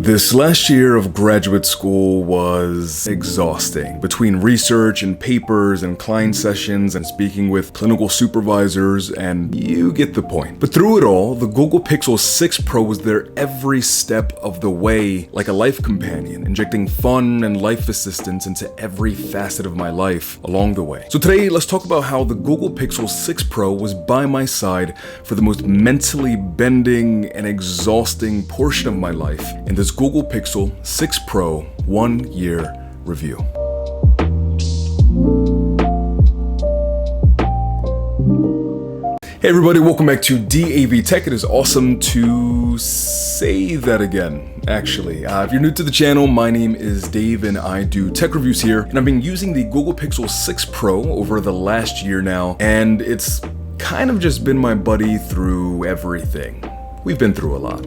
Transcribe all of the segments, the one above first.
This last year of graduate school was exhausting. Between research and papers and client sessions and speaking with clinical supervisors, and you get the point. But through it all, the Google Pixel 6 Pro was there every step of the way, like a life companion, injecting fun and life assistance into every facet of my life along the way. So today, let's talk about how the Google Pixel 6 Pro was by my side for the most mentally bending and exhausting portion of my life in this Google Pixel 6 Pro 1 year review. Hey everybody, welcome back to DAV Tech. It is awesome to say that again, actually. If you're new to the channel, my name is Dave and I do tech reviews here. And I've been using the Google Pixel 6 Pro over the last year now, and it's kind of just been my buddy through everything. We've been through a lot.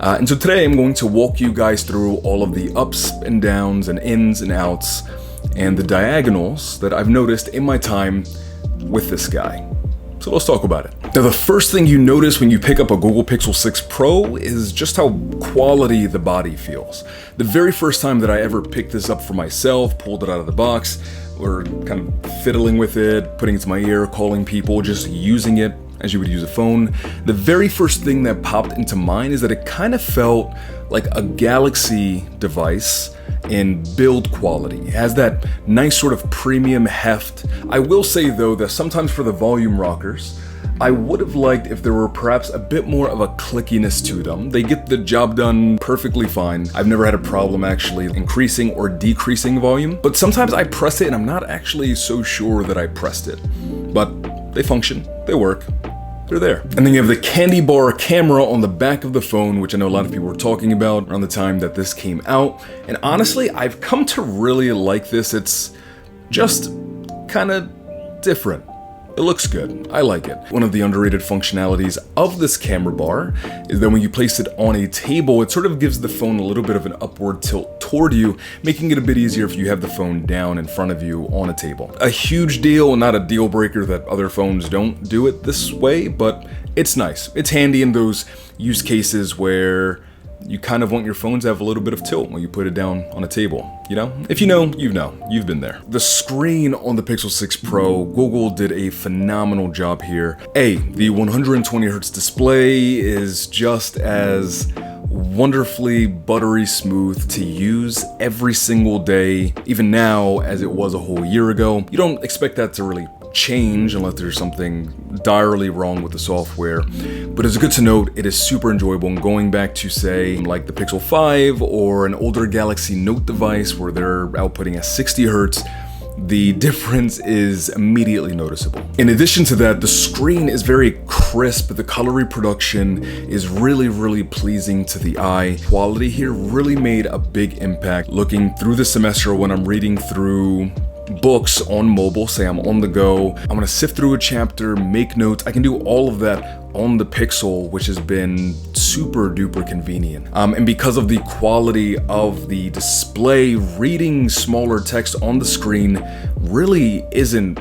And so today I'm going to walk you guys through all of the ups and downs and ins and outs and the diagonals that I've noticed in my time with this guy. So let's talk about it. Now, the first thing you notice when you pick up a Google Pixel 6 Pro is just how quality the body feels. The very first time that I ever picked this up for myself, pulled it out of the box, or kind of fiddling with it, putting it to my ear, calling people, just using it as you would use a phone, the very first thing that popped into mind is that it kind of felt like a Galaxy device in build quality. It has that nice sort of premium heft. I will say though that sometimes for the volume rockers, I would have liked if there were perhaps a bit more of a clickiness to them. They get the job done perfectly fine. I've never had a problem actually increasing or decreasing volume, but sometimes I press it and I'm not actually so sure that I pressed it. But they function, they work. They're there. And then you have the candy bar camera on the back of the phone, which I know a lot of people were talking about around the time that this came out. And honestly, I've come to really like this. It's just kind of different. It looks good. I like it. One of the underrated functionalities of this camera bar is that when you place it on a table, it sort of gives the phone a little bit of an upward tilt toward you, making it a bit easier if you have the phone down in front of you on a table. A huge deal, not a deal breaker that other phones don't do it this way, but it's nice. It's handy in those use cases where you kind of want your phone to have a little bit of tilt when you put it down on a table, you know? If you know, you know. You've been there. The screen on the Pixel 6 Pro, Google did a phenomenal job here. The 120Hz display is just as wonderfully buttery smooth to use every single day, even now as it was a whole year ago. You don't expect that to really change unless there's something direly wrong with the software, but it's good to note it is super enjoyable. And going back to say like the Pixel 5 or an older Galaxy Note device where they're outputting at 60 Hz, the difference is immediately noticeable. In addition to that, the screen is very crisp. The color reproduction is really pleasing to the eye. Quality here really made a big impact. Looking through the semester when I'm reading through books on mobile, say I'm on the go, I'm gonna sift through a chapter, make notes. I can do all of that on the Pixel, which has been super duper convenient. And because of the quality of the display, reading smaller text on the screen really isn't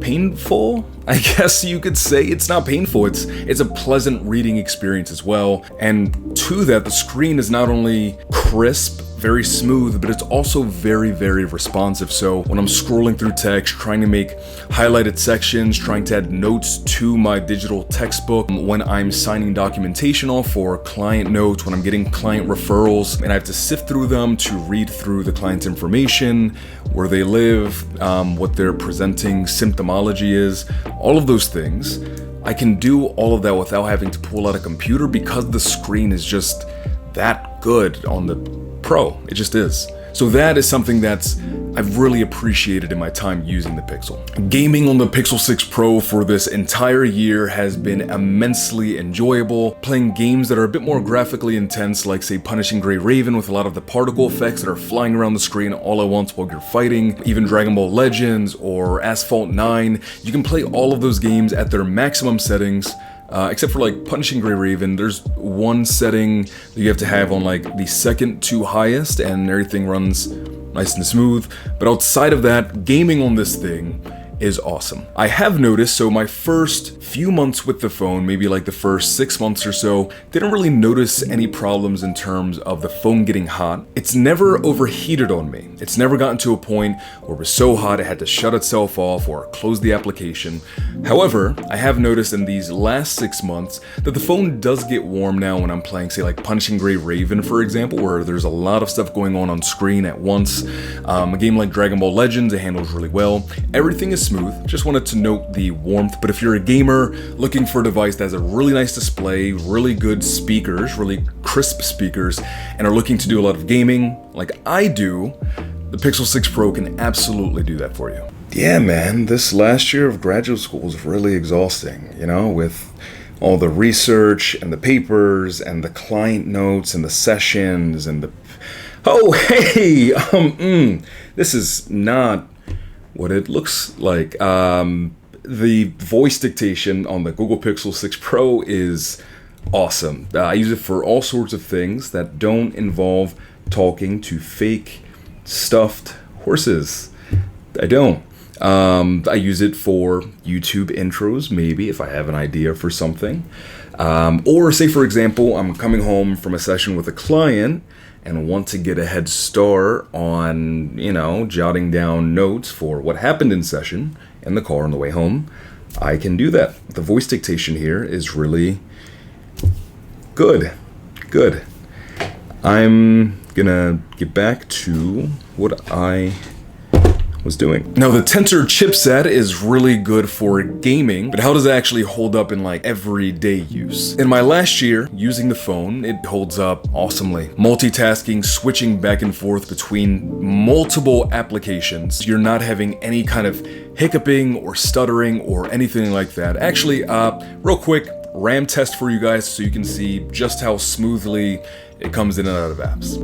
painful, I guess you could say. It's not painful, it's a pleasant reading experience as well. And to that, the screen is not only crisp, very smooth, but it's also very responsive. So when I'm scrolling through text, trying to make highlighted sections, trying to add notes to my digital textbook, when I'm signing documentation off for client notes, when I'm getting client referrals, and I have to sift through them to read through the client's information, where they live, what their presenting symptomology is, all of those things, I can do all of that without having to pull out a computer because the screen is just that good on the Pro. It just is. So that is something I've really appreciated in my time using the Pixel. Gaming on the Pixel 6 Pro for this entire year has been immensely enjoyable. Playing games that are a bit more graphically intense, like say Punishing Gray Raven with a lot of the particle effects that are flying around the screen all at once while you're fighting, even Dragon Ball Legends or Asphalt 9. You can play all of those games at their maximum settings. Except for like Punishing Gray Raven, there's one setting that you have to have on like the second to highest and everything runs nice and smooth. But outside of that, gaming on this thing is awesome. I have noticed, so my first few months with the phone, maybe like the first 6 months or so, didn't really notice any problems in terms of the phone getting hot. It's never overheated on me. It's never gotten to a point where it was so hot it had to shut itself off or close the application. However, I have noticed in these last 6 months that the phone does get warm now when I'm playing, say like Punishing Gray Raven, for example, where there's a lot of stuff going on screen at once. A game like Dragon Ball Legends, it handles really well. Everything is smooth. Just wanted to note the warmth, but if you're a gamer looking for a device that has a really nice display, really good speakers, really crisp speakers, and are looking to do a lot of gaming like I do, the Pixel 6 Pro can absolutely do that for you. Yeah, man, this last year of graduate school was really exhausting, you know, with all the research and the papers and the client notes and the sessions and the... Oh, hey! This is not what it looks like. The voice dictation on the Google Pixel 6 Pro is awesome. I use it for all sorts of things that don't involve talking to fake stuffed horses. I don't. I use it for YouTube intros, maybe, if I have an idea for something. Or say, for example, I'm coming home from a session with a client and want to get a head start on, you know, jotting down notes for what happened in session in the car on the way home. I can do that. The voice dictation here is really good. Good. I'm gonna get back to what I was doing. Now, the Tensor chipset is really good for gaming, but how does it actually hold up in like everyday use? In my last year using the phone, it holds up awesomely. Multitasking, switching back and forth between multiple applications. You're not having any kind of hiccuping or stuttering or anything like that. Actually, real quick, RAM test for you guys so you can see just how smoothly it comes in and out of apps.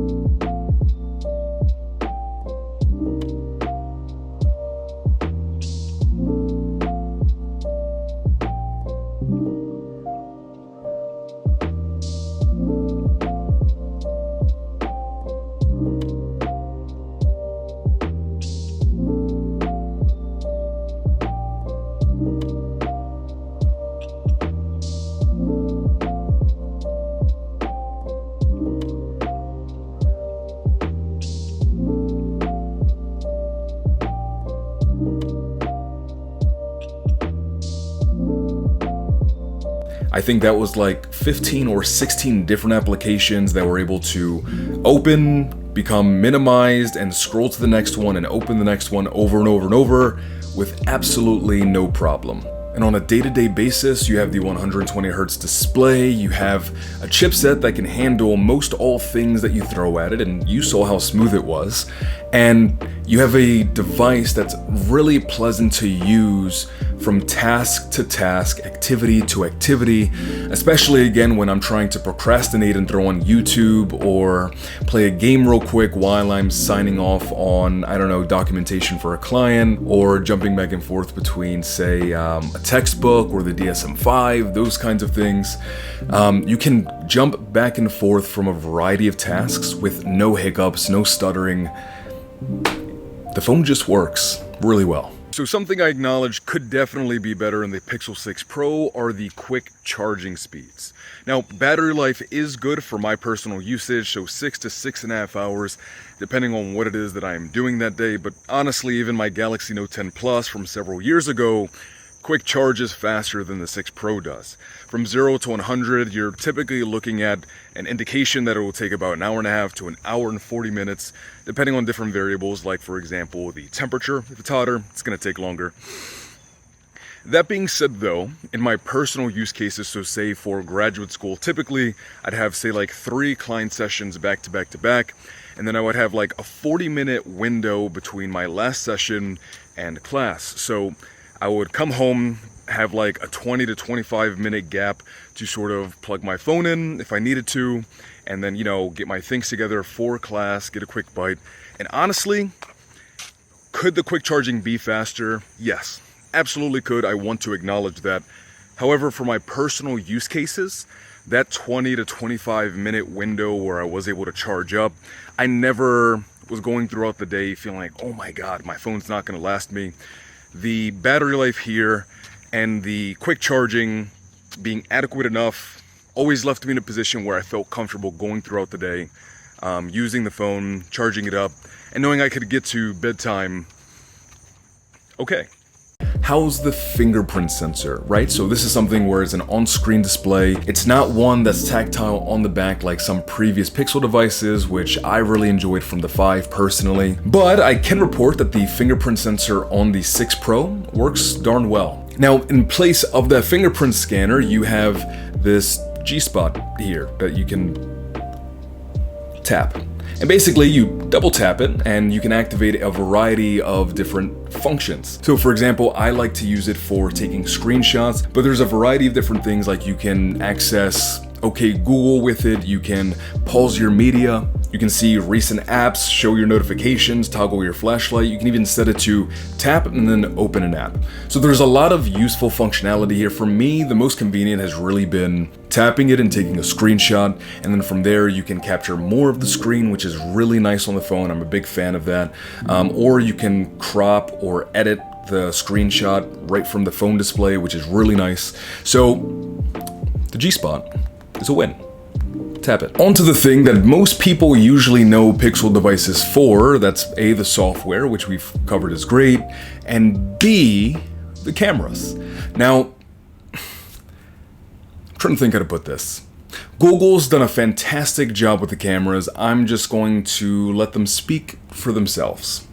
I think that was like 15 or 16 different applications that were able to open, become minimized, and scroll to the next one and open the next one over and over and over with absolutely no problem. And on a day-to-day basis, you have the 120 Hz display, you have a chipset that can handle most all things that you throw at it, and you saw how smooth it was. And you have a device that's really pleasant to use from task to task, activity to activity, especially again when I'm trying to procrastinate and throw on YouTube or play a game real quick while I'm signing off on, I don't know, documentation for a client, or jumping back and forth between, say, a textbook or the DSM-5, those kinds of things. You can jump back and forth from a variety of tasks with no hiccups, no stuttering. The phone just works really well. So something I acknowledge could definitely be better in the Pixel 6 Pro are the quick charging speeds. Now, battery life is good for my personal usage, so 6 to 6.5 hours, depending on what it is that I am doing that day. But honestly, even my Galaxy Note 10 Plus from several years ago, quick charges faster than the 6 Pro does. From 0 to 100, you're typically looking at an indication that it will take about 1.5 hours to 1 hour and 40 minutes, depending on different variables, like for example, the temperature. If it's hotter, it's gonna take longer. That being said though, in my personal use cases, so say for graduate school, typically I'd have say like 3 client sessions back to back to back, and then I would have like a 40-minute window between my last session and class. So I would come home, have like a 20 to 25 minute gap to sort of plug my phone in if I needed to, and then, you know, get my things together for class, get a quick bite. And honestly, could the quick charging be faster? Yes, absolutely could. I want to acknowledge that. However, for my personal use cases, that 20 to 25 minute window where I was able to charge up, I never was going throughout the day feeling like, oh my God, my phone's not gonna last me. the battery life here and the quick charging being adequate enough always left me in a position where I felt comfortable going throughout the day, using the phone, charging it up, and knowing I could get to bedtime okay. How's the fingerprint sensor, right? So this is something where it's an on-screen display. It's not one that's tactile on the back like some previous Pixel devices, which I really enjoyed from the 5 personally. But I can report that the fingerprint sensor on the 6 Pro works darn well. Now, in place of that fingerprint scanner, you have this G-spot here that you can tap. And basically you double tap it and you can activate a variety of different functions. So for example, I like to use it for taking screenshots, but there's a variety of different things, like you can access OK Google with it, you can pause your media, you can see recent apps, show your notifications, toggle your flashlight, you can even set it to tap and then open an app. So there's a lot of useful functionality here. For me, the most convenient has really been tapping it and taking a screenshot, and then from there you can capture more of the screen, which is really nice on the phone. I'm a big fan of that. Or you can crop or edit the screenshot right from the phone display, which is really nice. So the G-Spot is a win. Tap it. On to the thing that most people usually know Pixel devices for. That's A, the software, which we've covered is great, and B, the cameras. Now, I'm trying to think how to put this. Google's done a fantastic job with the cameras. I'm just going to let them speak for themselves.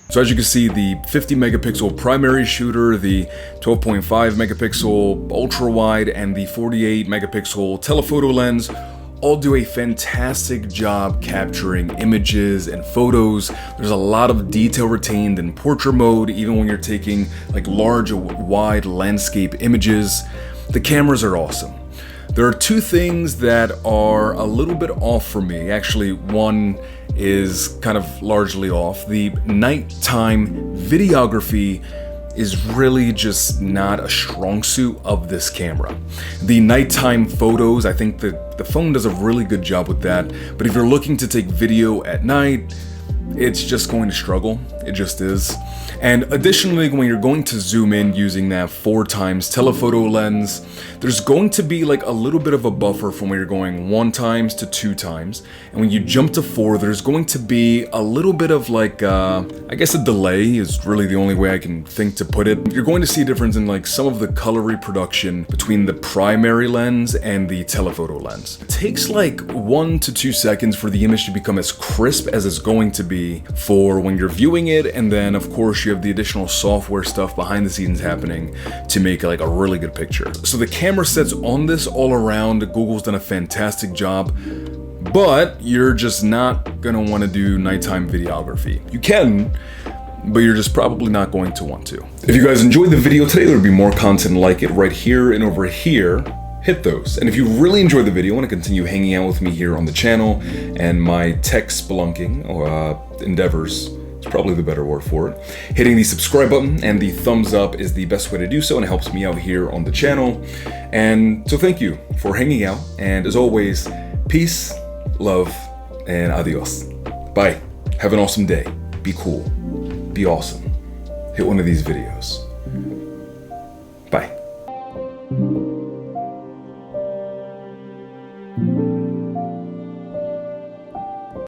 So as you can see, the 50 megapixel primary shooter, the 12.5 megapixel ultra wide, and the 48 megapixel telephoto lens all do a fantastic job capturing images and photos. There's a lot of detail retained in portrait mode, even when you're taking like large, wide landscape images. The cameras are awesome. There are 2 things that are a little bit off for me. Actually, one is kind of largely off. The nighttime videography is really just not a strong suit of this camera. The nighttime photos, I think that the phone does a really good job with that, but if you're looking to take video at night, it's just going to struggle. It just is. And additionally, when you're going to zoom in using that 4x telephoto lens, there's going to be like a little bit of a buffer from when you're going 1x to 2x. And when you jump to 4, there's going to be a little bit of like, I guess a delay is really the only way I can think to put it. You're going to see a difference in like some of the color reproduction between the primary lens and the telephoto lens. It takes like 1 to 2 seconds for the image to become as crisp as it's going to be for when you're viewing it, and then of course you have the additional software stuff behind the scenes happening to make like a really good picture. So the camera sets on this all around, Google's done a fantastic job, but you're just not gonna want to do nighttime videography. You can, but you're just probably not going to want to. If you guys enjoyed the video today, there'll be more content like it right here and over here. Hit those. And if you really enjoyed the video, want to continue hanging out with me here on the channel and my tech spelunking endeavors, it's probably the better word for it, hitting the subscribe button and the thumbs up is the best way to do so, and it helps me out here on the channel. And so thank you for hanging out, and as always, peace, love, and adios. Bye. Have an awesome day. Be cool. Be awesome. Hit one of these videos. Bye.